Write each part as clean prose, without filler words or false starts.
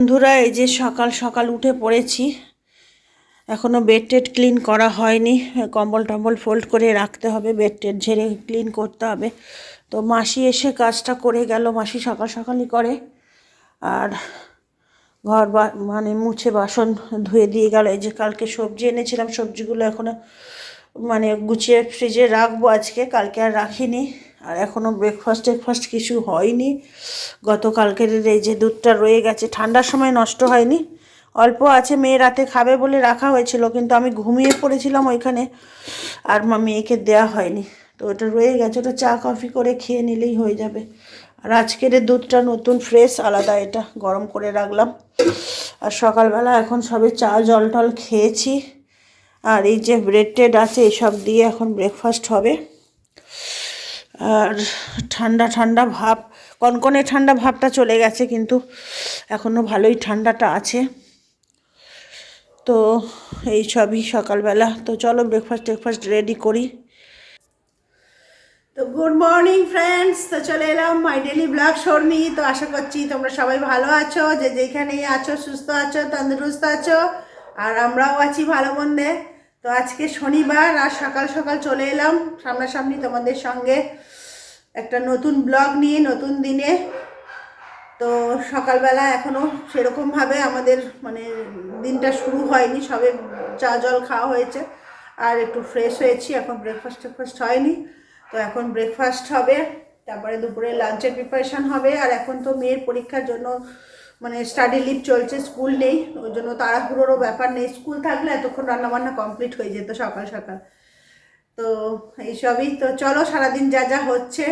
বন্ধুরা, এই যে সকাল সকাল উঠে পড়েছি। এখনও বেড টেড ক্লিন করা হয়নি। কম্বল টম্বল ফোল্ড করে রাখতে হবে, বেড টেড ঝেড়ে ক্লিন করতে হবে। তো মাসি এসে কাজটা করে গেল। মাসি সকাল সকালই করে, আর ঘর মানে মুছে বাসন ধুয়ে দিয়ে গেল। এই যে কালকে সবজি এনেছিলাম, সবজিগুলো এখনও মানে গুছিয়ে ফ্রিজে রাখবো আজকে, কালকে আর রাখিনি। আর এখনও ব্রেকফাস্ট কিছু হয়নি। গতকালকের এই যে দুধটা রয়ে গেছে, ঠান্ডার সময় নষ্ট হয়নি, অল্প আছে। মেয়ে রাতে খাবে বলে রাখা হয়েছিল, কিন্তু আমি ঘুমিয়ে পড়েছিলাম ওইখানে, আর মেয়েকে দেয়া হয়নি। তো ওটা রয়ে গেছে, ওটা চা কফি করে খেয়ে নিলেই হয়ে যাবে। আর আজকের দুধটা নতুন ফ্রেশ, আলাদা, এটা গরম করে রাখলাম। আর সকালবেলা এখন সবে চা জল টল খেয়েছি। আর এই যে ব্রেড টেড আছে, এইসব দিয়ে এখন ব্রেকফাস্ট হবে। আর ঠান্ডা ঠান্ডা ভাব, কনকনে ঠান্ডা ভাবটা চলে গেছে, কিন্তু এখনও ভালোই ঠান্ডাটা আছে। তো এই সবই সকালবেলা। তো চলো ব্রেকফাস্ট রেডি করি। তো গুড মর্নিং ফ্রেন্ডস, তো চলে এলাম মাই ডেলি ব্লগ শর্মি। তো আশা করছি তোমরা সবাই ভালো আছো, যে যেখানেই আছো সুস্থ আছো, তন্দুরুস্ত আছো, আর আমরাও আছি ভালো মন্দে। তো আজকে শনিবার, আর সকাল সকাল চলে এলাম সামনাসামনি তোমাদের সঙ্গে একটা নতুন ব্লগ নিয়ে, নতুন দিনে। তো সকালবেলা এখনও সেরকমভাবে আমাদের মানে দিনটা শুরু হয়নি, সবে চা জল খাওয়া হয়েছে আর একটু ফ্রেশ হয়েছি। এখন ব্রেকফাস্ট হয়নি, তো এখন ব্রেকফাস্ট হবে, তারপরে দুপুরে লাঞ্চের প্রিপারেশান হবে। আর এখন তো মেয়ের পরীক্ষার জন্য মানে স্টাডি লিভ চলছে, স্কুল নেই, ওই জন্য তাড়াহুড়োরও ব্যাপার নেই। স্কুল থাকলে এতক্ষণ রান্নাবান্না কমপ্লিট হয়ে যেত সকাল সকাল। তো এইসবই। তো চলো সারাদিন যা যা হচ্ছে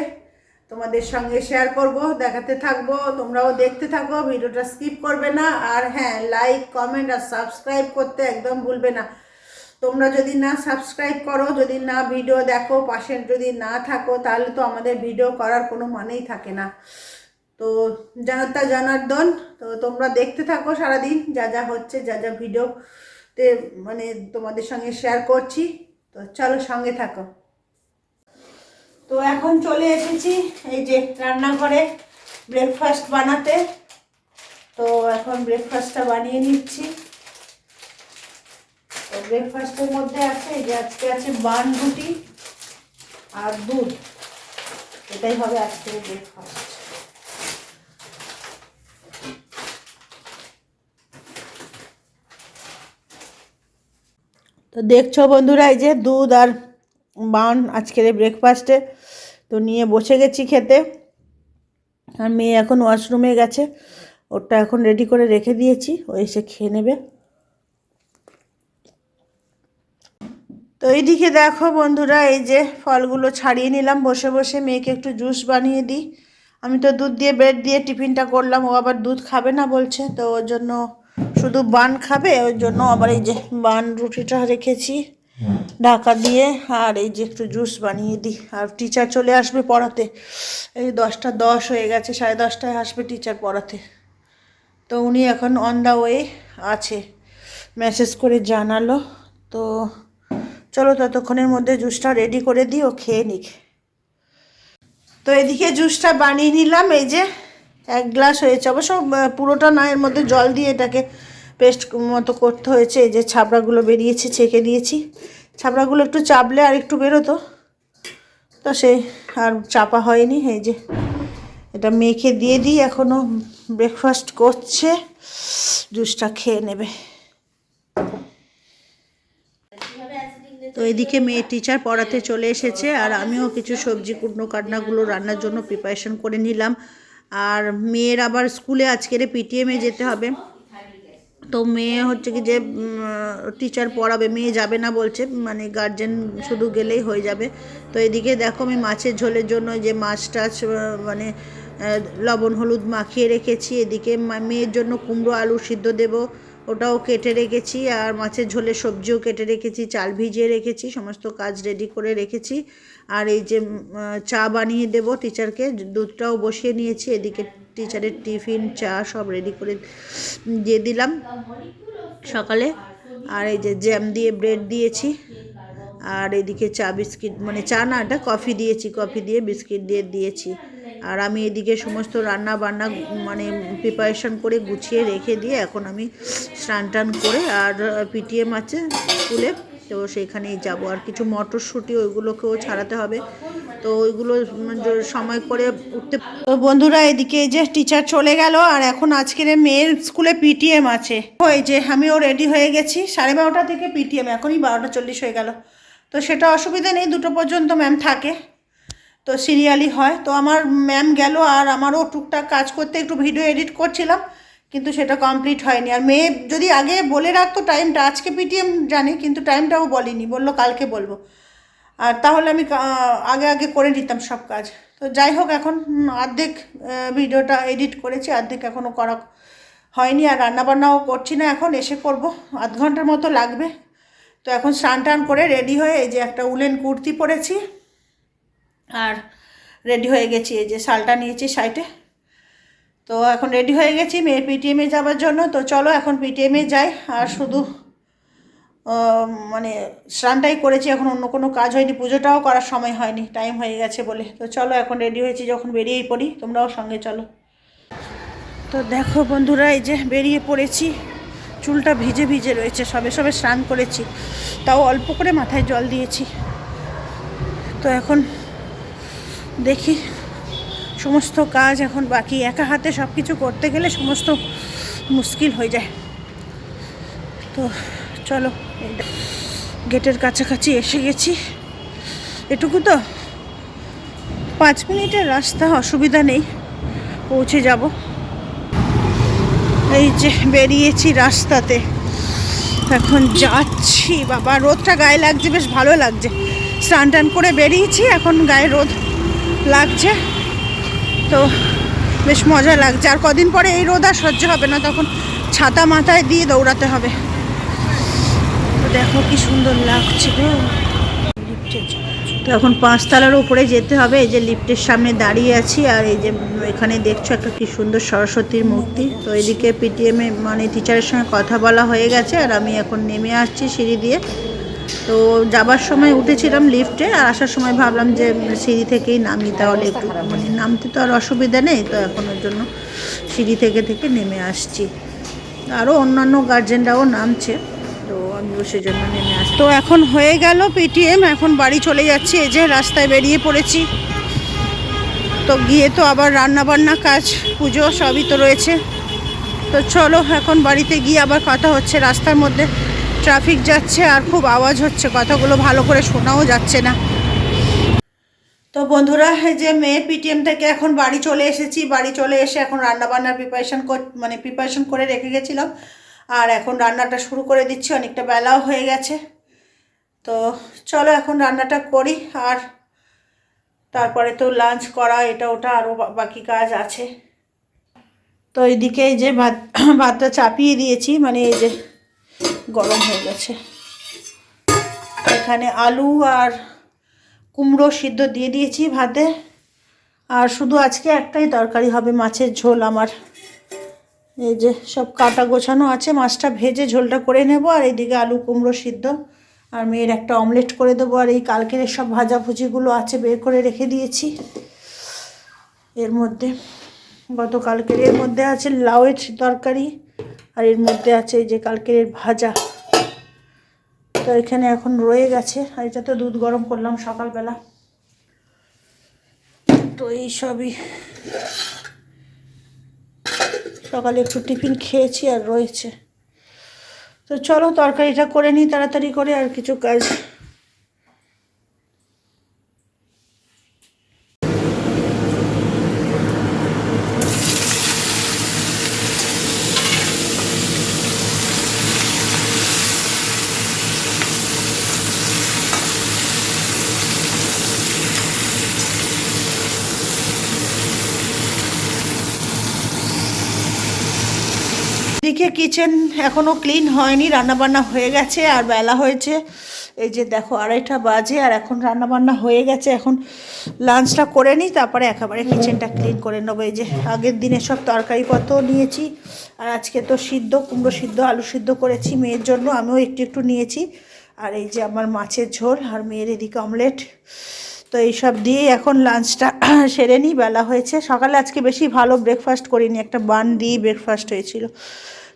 তোমাদের সঙ্গে শেয়ার করব, দেখাতে থাকবো, তোমরাও দেখতে থাকো, ভিডিওটা স্কিপ করবে না। আর হ্যাঁ, লাইক কমেন্ট আর সাবস্ক্রাইব করতে একদম ভুলবে না। তোমরা যদি না সাবস্ক্রাইব করো, যদি না ভিডিও দেখো, পাশে যদি না থাকো, তাহলে তো আমাদের ভিডিও করার কোনো মানেই থাকে না। তো জানাতা জনার্দন, তো তোমরা দেখতে থাকো সারাদিন যা যা হচ্ছে, যা যা ভিডিওতে মানে তোমাদের সঙ্গে শেয়ার করছি। তো চলো সঙ্গে থাকো। তো এখন চলে এসেছি এই যে রান্নাঘরে ব্রেকফাস্ট বানাতে। তো এখন ব্রেকফাস্টটা বানিয়ে নিচ্ছি। তো ব্রেকফাস্টের মধ্যে আছে এই যে আজকে আছে বান রুটি আর দুধ, এটাই হবে আজকের ব্রেকফাস্ট। তো দেখছো বন্ধুরা, এই যে দুধ আর বান আজকের ব্রেকফাস্টে। তো নিয়ে বসে গেছি খেতে। আর মেয়ে এখন ওয়াশরুমে গেছে, ওটা এখন রেডি করে রেখে দিয়েছি, ও এসে খেয়ে নেবে। তো এইদিকে দেখো বন্ধুরা, এই যে ফলগুলো ছাড়িয়ে নিলাম বসে বসে, মেয়েকে একটু জুস বানিয়ে দিই। আমি তো দুধ দিয়ে ব্রেড দিয়ে টিফিনটা করলাম, ও আবার দুধ খাবে না বলছে, তো ওর জন্য শুধু বান খাবে, ওর জন্য আবার এই যে বান রুটিটা রেখেছি ঢাকা দিয়ে। আর এই যে একটু জুস বানিয়ে দিই। আর টিচার চলে আসবে পড়াতে, এই 10টা 10 হয়ে গেছে, 10:30টায় আসবে টিচার পড়াতে। তো উনি এখন অন দ্য ওয়ে আছে, মেসেজ করে জানালো। তো চলো ততক্ষণের মধ্যে জুসটা রেডি করে দিই, ও খেয়ে নিক। তো এদিকে জুসটা বানিয়ে নিলাম, এই যে 1 গ্লাস হয়েছে, অবশ্য পুরোটা না, এর মধ্যে জল দিয়ে এটাকে পেস্ট মতো করতে হয়েছে। এই যে ছাবড়াগুলো বেরিয়েছে, ছেঁকে দিয়েছি। ছাবড়াগুলো একটু চাপলে আর একটু বেরোতো, তো সে আর চাপা হয়নি। এই যে এটা মেখে দিয়ে দিই, এখনও ব্রেকফাস্ট করছে, জুসটা খেয়ে নেবে। তো এদিকে মেয়ে টিচার পড়াতে চলে এসেছে, আর আমিও কিছু সবজি কুটনো কাটনাগুলো রান্নার জন্য প্রিপারেশন করে নিলাম। আর মেয়ের আবার স্কুলে আজকের পিটিএমে যেতে হবে। তো মেয়ে হচ্ছে কি যে টিচার পড়াবে, মেয়ে যাবে না বলছে, মানে গার্জেন শুধু গেলেই হয়ে যাবে। তো এদিকে দেখো আমি মাছের ঝোলের জন্য যে মাছ টাছ মানে লবণ হলুদ মাখিয়ে রেখেছি। এদিকে মেয়ের জন্য কুমড়ো আলু সিদ্ধ দেবো, ওটাও কেটে রেখেছি। আর মাছের ঝোলের সবজিও কেটে রেখেছি, চাল ভিজিয়ে রেখেছি, সমস্ত কাজ রেডি করে রেখেছি। আর এই যে চা বানিয়ে দেবো টিচারকে, দুধটাও বসিয়ে নিয়েছি। এদিকে টিচারের টিফিন চা সব রেডি করে দিয়ে দিলাম সকালে। আর এই যে জ্যাম দিয়ে ব্রেড দিয়েছি। আর এদিকে চা বিস্কিট, মানে চা না, এটা কফি দিয়েছি, কফি দিয়ে বিস্কিট দিয়ে দিয়েছি। আর আমি এদিকে সমস্ত রান্না বান্না মানে প্রিপারেশন করে গুছিয়ে রেখে দিয়ে এখন আমি স্নান টান করে, আর পিটিএম আছে স্কুলে, তো সেইখানেই যাব। আর কিছু মটরশুঁটি ওইগুলোকেও ছাড়াতে হবে, তো ওইগুলো সময় করে উঠতে। তো বন্ধুরা এদিকে যে টিচার চলে গেল, আর এখন আজকের মেয়ের স্কুলে পিটিএম আছে। ওই যে আমিও রেডি হয়ে গেছি, 12:30 থেকে পিটিএম, এখনই 12:40 হয়ে গেল। তো সেটা অসুবিধা নেই, 2টো পর্যন্ত ম্যাম থাকে, তো সিরিয়ালি হয়। তো আমার ম্যাম গেল, আর আমারও টুকটাক কাজ করতে একটু ভিডিও এডিট করছিলাম, কিন্তু সেটা কমপ্লিট হয়নি। আর মেয়ে যদি আগে বলে রাখতো টাইমটা, আজকে পিটিএম জানি কিন্তু টাইমটাও বলিনি, বললো কালকে বলবো, আর তাহলে আমি আগে আগে করে নিতাম সব কাজ। তো যাই হোক, এখন অর্ধেক ভিডিওটা এডিট করেছি, অর্ধেক এখনও করা হয়নি। আর রান্নাবান্নাও করছি না, এখন এসে করব, আধ ঘন্টার মতো লাগবে। তো এখন স্নান টান করে রেডি হয়ে এই যে একটা উলেন কুর্তি পরেছি, আর রেডি হয়ে গেছি। এই যে শালটা নিয়েছি সাইডে। তো এখন রেডি হয়ে গেছি মেয়ের পিটিএমে যাওয়ার জন্য। তো চলো এখন পিটিএমে যাই। আর শুধু মানে স্নানটাই করেছি, এখন অন্য কোনো কাজ হয়নি, পুজোটাও করার সময় হয়নি, টাইম হয়ে গেছে বলে। তো চলো এখন রেডি হয়েছি, যখন বেরিয়েই পড়ি, তোমরাও সঙ্গে চলো। তো দেখো বন্ধুরা, এই যে বেরিয়ে পড়েছি, চুলটা ভিজে ভিজে রয়েছে, সবে সবে স্নান করেছি, তাও অল্প করে মাথায় জল দিয়েছি। তো এখন দেখি, সমস্ত কাজ এখন বাকি, একা হাতে সব কিছু করতে গেলে সমস্ত মুশকিল হয়ে যায়। তো চলো, গেটের কাছাকাছি এসে গেছি, এটুকু তো 5 মিনিটের রাস্তা, অসুবিধা নেই, পৌঁছে যাব। এই যে বেরিয়েছি রাস্তাতে, এখন যাচ্ছি। বাবা, রোদটা গায়ে লাগছে, বেশ ভালো লাগছে। স্নান টান করে বেরিয়েছি, এখন গায়ে রোদ লাগছে, তো বেশ মজা লাগছে। আর কদিন পরে এই রোদ আর সহ্য হবে না, তখন ছাতা মাথায় দিয়ে দৌড়াতে হবে। তো দেখো কি সুন্দর লাগছে গো। তো এখন 5 তলার উপরে যেতে হবে, এই যে লিফটের সামনে দাঁড়িয়ে আছি। আর এই যে এখানে দেখছো একটা কি সুন্দর সরস্বতীর মূর্তি। তো এদিকে পিটিএমে মানে টিচারের সঙ্গে কথা বলা হয়ে গেছে, আর আমি এখন নেমে আসছি সিঁড়ি দিয়ে। তো যাবার সময় উঠেছিলাম লিফটে, আর আসার সময় ভাবলাম যে সিঁড়ি থেকেই নামি, তাহলে একটু মানে নামতে তো আর অসুবিধা নেই। তো এখন ওর জন্য সিঁড়ি থেকে থেকে নেমে আসছি, আরও অন্যান্য গার্জেনরাও নামছে, তো আমিও সেজন্য নেমে আসছি। তো এখন হয়ে গেল পিটিএম, এখন বাড়ি চলে যাচ্ছি। এই যে রাস্তায় বেরিয়ে পড়েছি, তো গিয়ে তো আবার রান্নাবান্না কাজ, পুজো সবই তো রয়েছে। তো চলো এখন বাড়িতে গিয়ে আবার কথা হচ্ছে। রাস্তার মধ্যে ট্রাফিক যাচ্ছে, আর খুব আওয়াজ হচ্ছে, কথাগুলো ভালো করে শোনাও যাচ্ছে না। তো বন্ধুরা, এই যে মেয়ে পিটিএম থেকে এখন বাড়ি চলে এসেছি। বাড়ি চলে এসে এখন রান্নাবান্নার প্রিপারেশন করে রেখে গেছিলাম, আর এখন রান্নাটা শুরু করে দিচ্ছি, অনেকটা বেলাও হয়ে গেছে। তো চলো এখন রান্নাটা করি, আর তারপরে তো লাঞ্চ করা, এটা ওটা আরও বাকি কাজ আছে। তো এইদিকে এই যে ভাতটা চাপিয়ে দিয়েছি, মানে এই যে গরম হয়ে গেছে। এখানে আলু আর কুমড়ো সিদ্ধ দিয়ে দিয়েছি ভাতে, আর শুধু আজকে একটাই তরকারি হবে, মাছের ঝোল আমার। এই যে সব কাটা গোছানো আছে, মাছটা ভেজে ঝোলটা করে নেব, আর এইদিকে আলু কুমড়ো সিদ্ধ, আর মেয়ের একটা অমলেট করে দেবো। আর এই কালকের সব ভাজাভুজিগুলো আছে, বের করে রেখে দিয়েছি। এর মধ্যে গতকালকের এর মধ্যে আছে লাউয়ের তরকারি, আর এর মধ্যে আছে এই যে কালকের ভাজা। তো এখানে এখন রয়ে গেছে, আর এটা তো দুধ গরম করলাম সকালবেলা। তো এই সবই সকালে একটু টিফিন খেয়েছি, আর রয়েছে। তো চলো তরকারিটা করে নিই তাড়াতাড়ি করে, আর কিছু কাজ। এদিকে কিচেন এখনও ক্লিন হয়নি, রান্নাবান্না হয়ে গেছে, আর বেলা হয়েছে এই যে দেখো 2:30 বাজে, আর এখন রান্নাবান্না হয়ে গেছে। এখন লাঞ্চটা করে নিই, তারপরে একেবারে কিচেনটা ক্লিন করে নেবো। এই যে আগের দিনে সব তরকারিপত্র নিয়েছি, আর আজকে তো সিদ্ধ কুমড়ো সিদ্ধ আলু সিদ্ধ করেছি মেয়ের জন্য, আমিও একটু একটু নিয়েছি। আর এই যে আমার মাছের ঝোল, আর মেয়ের এদিকে অমলেট। তো এইসব দিয়ে এখন লাঞ্চটা সেরে নিই, বেলা হয়েছে। সকালে আজকে বেশি ভালো ব্রেকফাস্ট করিনি, একটা বান দিয়ে ব্রেকফাস্ট হয়েছিল।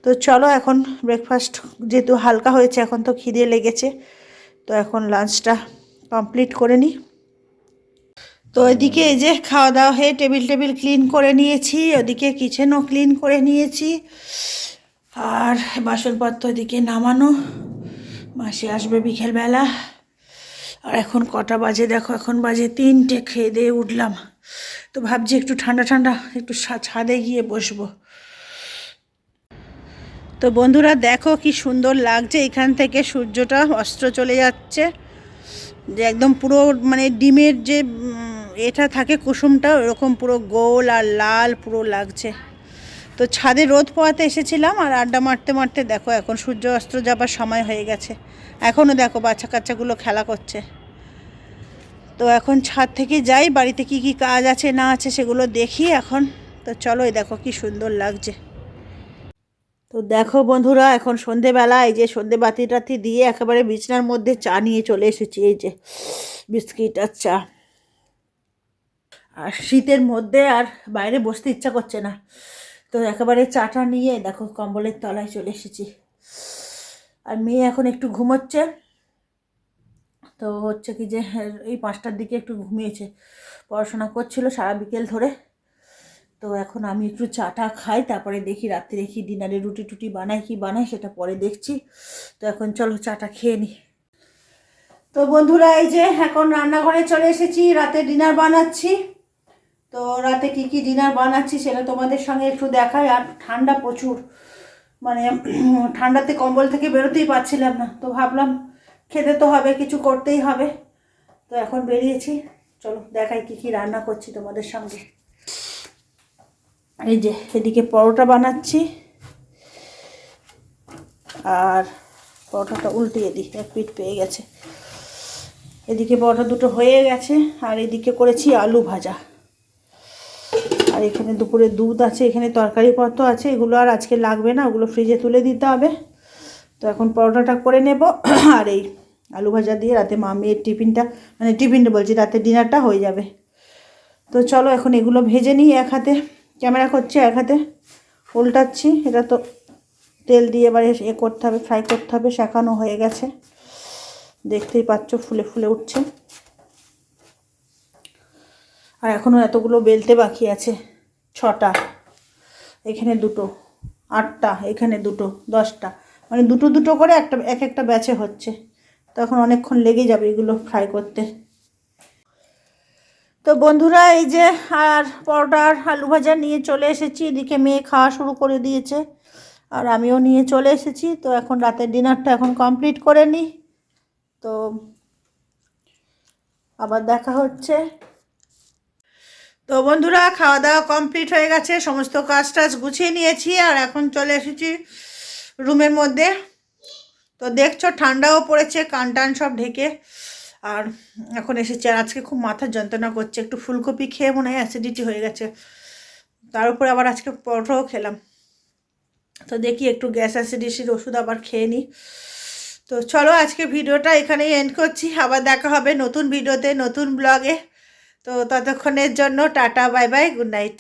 তো চলো এখন ব্রেকফাস্ট যেহেতু হালকা হয়েছে, এখন তো খিদে লেগেছে, তো এখন লাঞ্চটা কমপ্লিট করে নিই। তো এদিকে এই যে খাওয়া দাওয়া হয়ে টেবিল ক্লিন করে নিয়েছি, ওদিকে কিচেনও ক্লিন করে নিয়েছি, আর বাসনপত্র এদিকে নামানো। মাসি আসবে বিকেলবেলা। আর এখন কটা বাজে দেখো, এখন বাজে 3টে। খেয়ে দিয়ে উঠলাম, তো ভাবছি একটু ঠান্ডা ঠান্ডা একটু ছাদে গিয়ে বসবো। তো বন্ধুরা দেখো কি সুন্দর লাগছে, এখান থেকে সূর্যটা অস্ত চলে যাচ্ছে, যে একদম পুরো মানে ডিমের যে এটা থাকে কুসুমটা, ওরকম পুরো গোল আর লাল পুরো লাগছে। তো ছাদে রোদ পোয়াতে এসেছিলাম, আর আড্ডা মারতে মারতে দেখো এখন সূর্য অস্ত যাবার সময় হয়ে গেছে। এখনও দেখো বাচ্চা কাচ্চাগুলো খেলা করছে। তো এখন ছাদ থেকে যাই, বাড়িতে কি কি কাজ আছে না আছে সেগুলো দেখি এখন। তো চলো, এই দেখো কি সুন্দর লাগছে। তো দেখো বন্ধুরা, এখন সন্ধেবেলা, এই যে সন্ধে বাতি টাতি দিয়ে একেবারে বিছনার মধ্যে চা নিয়ে চলে এসেছি। এই যে বিস্কিট আর চা। আর শীতের মধ্যে আর বাইরে বসতে ইচ্ছা করছে না, তো একেবারে চাটা নিয়ে দেখো কম্বলের তলায় চলে এসেছি। আর মেয়ে এখন একটু ঘুমোচ্ছে, তো হচ্ছে কি যে এই 5টার দিকে একটু ঘুমিয়েছে, পড়াশোনা করছিল সারা বিকেল ধরে। তো এখন আমি একটু চাটা খাই, তারপরে দেখি রাত্রে দেখি ডিনারে রুটি টুটি বানাই কি বানাই সেটা পরে দেখছি। তো এখন চলো চাটা খেয়ে নিই। তো বন্ধুরা এই যে এখন রান্নাঘরে চলে এসেছি, রাতে ডিনার বানাচ্ছি। তো রাতে কি কি ডিনার বানাচ্ছি সেটা তোমাদের সঙ্গে একটু দেখাই। আর ঠান্ডা প্রচুর, মানে ঠান্ডাতে কম্বল থেকে বেরোতেই পারছিলাম না, তো ভাবলাম খেতে তো হবে, কিছু করতেই হবে। তো এখন বেরিয়েছি, চলো দেখাই কি কি রান্না করছি তোমাদের সঙ্গে। এই যে এদিকে পরোটা বানাচ্ছি, আর পরোটাটা উল্টিয়ে দিই, এক পিঠ পেয়ে গেছে। এদিকে পরোটা দুটো হয়ে গেছে, আর এদিকে করেছি আলু ভাজা। আর এখানে দুপুরে দুধ আছে, এখানে তরকারিপত্র আছে, এগুলো আর আজকে লাগবে না, ওগুলো ফ্রিজে তুলে দিতে হবে। তো এখন পরোটাটা করে নেব, আর এই আলু ভাজা দিয়ে রাতে মেয়ের টিফিনটা, মানে টিফিনটা বলছি, রাতে ডিনারটা হয়ে যাবে। তো চলো এখন এগুলো ভেজে নিই। এক হাতে ক্যামেরা করছি, এক হাতে উল্টাচ্ছি। এটা তো তেল দিয়ে এবারে করতে হবে, ফ্রাই করতে হবে, শেখানো হয়ে গেছে, দেখতেই পাচ্ছ ফুলে ফুলে উঠছে। আর এখনও এতগুলো বেলতে বাকি আছে, 6টা, এখানে 2টো, 8টা, এখানে 2টো, 10টা, মানে দুটো দুটো করে একটা ব্যাচে হচ্ছে। তখন অনেকক্ষণ লেগে যাবে এগুলো ফ্রাই করতে। তো বন্ধুরা এই যে আর পরোটা আর আলু ভাজা নিয়ে চলে এসেছি, এদিকে মেয়ে খাওয়া শুরু করে দিয়েছে, আর আমিও নিয়ে চলে এসেছি। তো এখন রাতের ডিনারটা এখন কমপ্লিট করে নিই, তো আবার দেখা হচ্ছে। তো বন্ধুরা খাওয়া দাওয়া কমপ্লিট হয়ে গেছে, সমস্ত কাজ টাজ গুছিয়ে নিয়েছি, আর এখন চলে এসেছি রুমের মধ্যে। তো দেখছো ঠান্ডাও পড়েছে, কান টান সব ঢেকে। আর এখন এসেছি, আর আজকে খুব মাথার যন্ত্রণা করছে, একটু ফুলকপি খেয়ে মনে হয় অ্যাসিডিটি হয়ে গেছে, তার উপরে আবার আজকে পরোটাও খেলাম। তো দেখি একটু গ্যাস অ্যাসিডিটির ওষুধ আবার খেয়ে নিই। তো চলো আজকে ভিডিওটা এখানেই এন্ড করছি, আবার দেখা হবে নতুন ভিডিওতে, নতুন ব্লগে। তো ততক্ষণের জন্য tata, bye bye, good night.